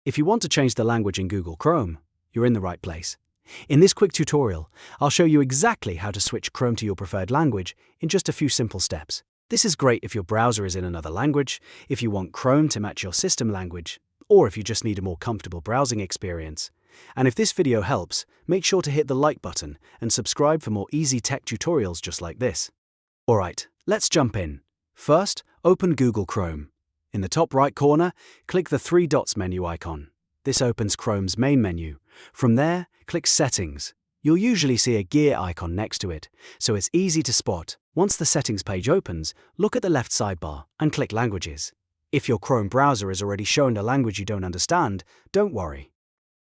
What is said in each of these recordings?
If you want to change the language in Google Chrome, you're in the right place. In this quick tutorial, I'll show you exactly how to switch Chrome to your preferred language in just a few simple steps. This is great if your browser is in another language, if you want Chrome to match your system language, or if you just need a more comfortable browsing experience. And if this video helps, make sure to hit the like button and subscribe for more easy tech tutorials just like this. Alright, let's jump in. First, open Google Chrome. In the top right corner, click the three dots menu icon. This opens Chrome's main menu. From there, click Settings. You'll usually see a gear icon next to it, so it's easy to spot. Once the Settings page opens, look at the left sidebar and click Languages. If your Chrome browser is already showing a language you don't understand, don't worry.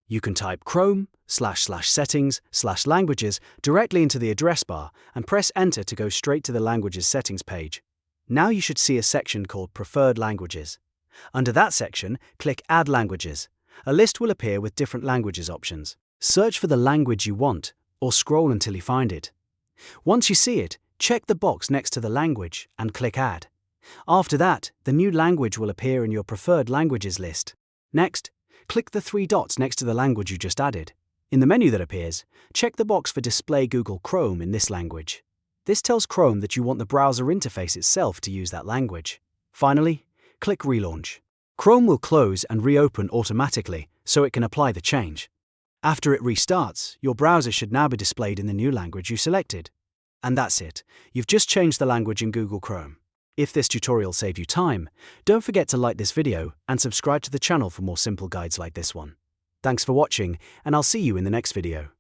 You can type Chrome/settings/languages directly into the address bar and press Enter to go straight to the Languages settings page. Now you should see a section called Preferred Languages. Under that section, click Add Languages. A list will appear with different languages options. Search for the language you want, or scroll until you find it. Once you see it, check the box next to the language and click Add. After that, the new language will appear in your Preferred Languages list. Next, click the three dots next to the language you just added. In the menu that appears, check the box for Display Google Chrome in this language. This tells Chrome that you want the browser interface itself to use that language. Finally, click Relaunch. Chrome will close and reopen automatically, so it can apply the change. After it restarts, your browser should now be displayed in the new language you selected. And that's it. You've just changed the language in Google Chrome. If this tutorial saved you time, don't forget to like this video and subscribe to the channel for more simple guides like this one. Thanks for watching, and I'll see you in the next video.